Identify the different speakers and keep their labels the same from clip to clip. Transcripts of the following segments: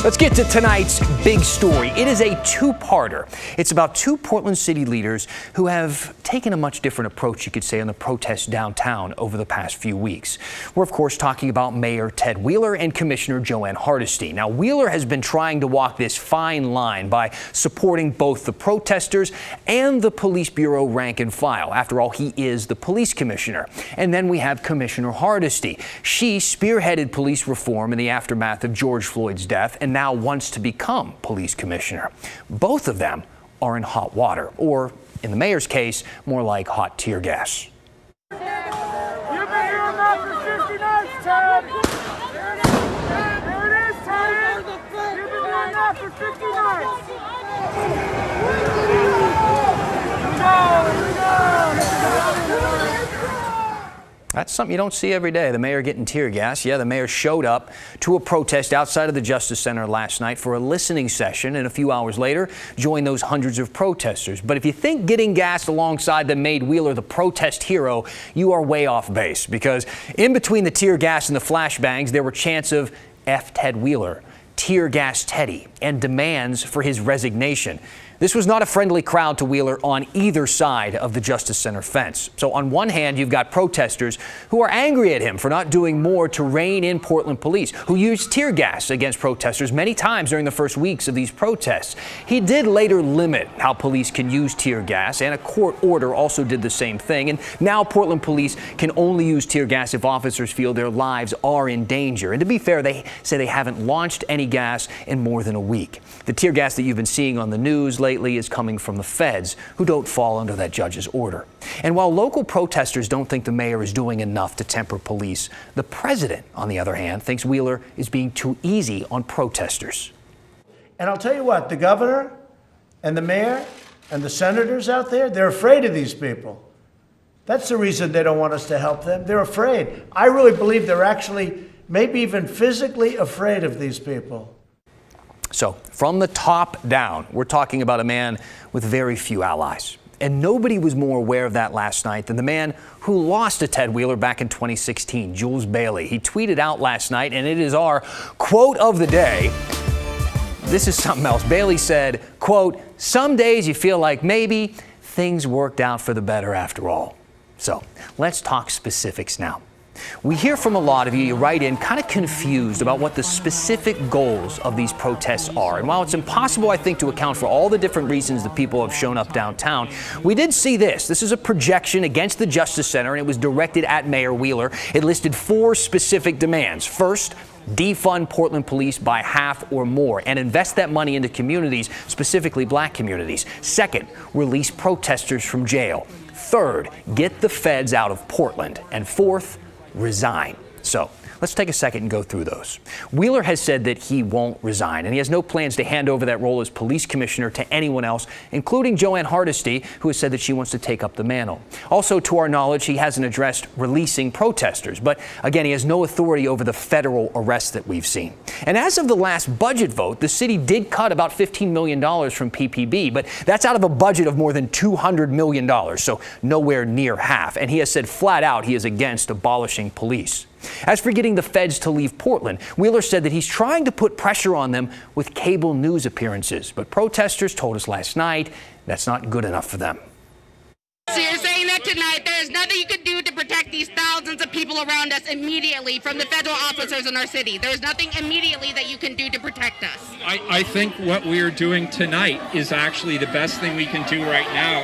Speaker 1: Let's get to tonight's big story. It is a two-parter. It's about two Portland city leaders who have taken a much different approach, you could say, on the protests downtown over the past few weeks. We're, of course, talking about Mayor Ted Wheeler and Commissioner Joanne Hardesty. Now, Wheeler has been trying to walk this fine line by supporting both the protesters and the police bureau rank and file. After all, he is the police commissioner. And then we have Commissioner Hardesty. She spearheaded police reform in the aftermath of George Floyd's death and now wants to become police commissioner. Both of them are in hot water, or in the mayor's case, more like hot tear gas.
Speaker 2: You've been doing that for 50 nights, Ted! There it is, Ted! You've been doing that for 50 nights!
Speaker 1: That's something you don't see every day, the mayor getting tear gas. Yeah, the mayor showed up to a protest outside of the Justice Center last night for a listening session, and a few hours later joined those hundreds of protesters. But if you think getting gassed alongside them made Wheeler the protest hero, you are way off base, because in between the tear gas and the flashbangs, there were chants of F Ted Wheeler, tear gas Teddy, and demands for his resignation. This was not a friendly crowd to Wheeler on either side of the Justice Center fence. So on one hand, you've got protesters who are angry at him for not doing more to rein in Portland police, who used tear gas against protesters many times during the first weeks of these protests. He did later limit how police can use tear gas, and a court order also did the same thing. And now Portland police can only use tear gas if officers feel their lives are in danger. And to be fair, they say they haven't launched any gas in more than a week. The tear gas that you've been seeing on the news lately is coming from the feds, who don't fall under that judge's order. And while local protesters don't think the mayor is doing enough to temper police, the president, on the other hand, thinks Wheeler is being too easy on protesters.
Speaker 3: And I'll tell you what, the governor and the mayor and the senators out there, they're afraid of these people. That's the reason they don't want us to help them. They're afraid. I really believe they're actually maybe even physically afraid of these people.
Speaker 1: So from the top down, we're talking about a man with very few allies. And nobody was more aware of that last night than the man who lost to Ted Wheeler back in 2016, Jules Bailey. He tweeted out last night, and it is our quote of the day. This is something else. Bailey said, quote, "Some days you feel like maybe things worked out for the better after all." So let's talk specifics now. We hear from a lot of you, you write in kind of confused about what the specific goals of these protests are. And while it's impossible, I think, to account for all the different reasons that people have shown up downtown, we did see this. This is a projection against the Justice Center, and it was directed at Mayor Wheeler. It listed 4 specific demands. First, defund Portland police by half or more and invest that money into communities, specifically black communities. Second, release protesters from jail. Third, get the feds out of Portland. And fourth, resign. So let's take a second and go through those. Wheeler has said that he won't resign, and he has no plans to hand over that role as police commissioner to anyone else, including Joanne Hardesty, who has said that she wants to take up the mantle. Also, to our knowledge, he hasn't addressed releasing protesters, but again, he has no authority over the federal arrests that we've seen. And as of the last budget vote, the city did cut about $15 million from PPB, but that's out of a budget of more than $200 million, so nowhere near half. And he has said flat out he is against abolishing police. As for getting the feds to leave Portland, Wheeler said that he's trying to put pressure on them with cable news appearances. But protesters told us last night that's not good enough for them.
Speaker 4: So you're saying that tonight there is nothing you can do to protect these thousands of people around us immediately from the federal officers in our city? There's nothing immediately that you can do to protect us?
Speaker 5: I think what we are doing tonight is actually the best thing we can do right now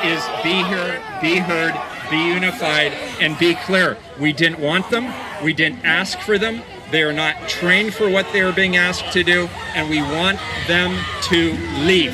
Speaker 5: is be here, be heard, be unified, and be clear. We didn't want them. We didn't ask for them. They are not trained for what they are being asked to do, and we want them to leave.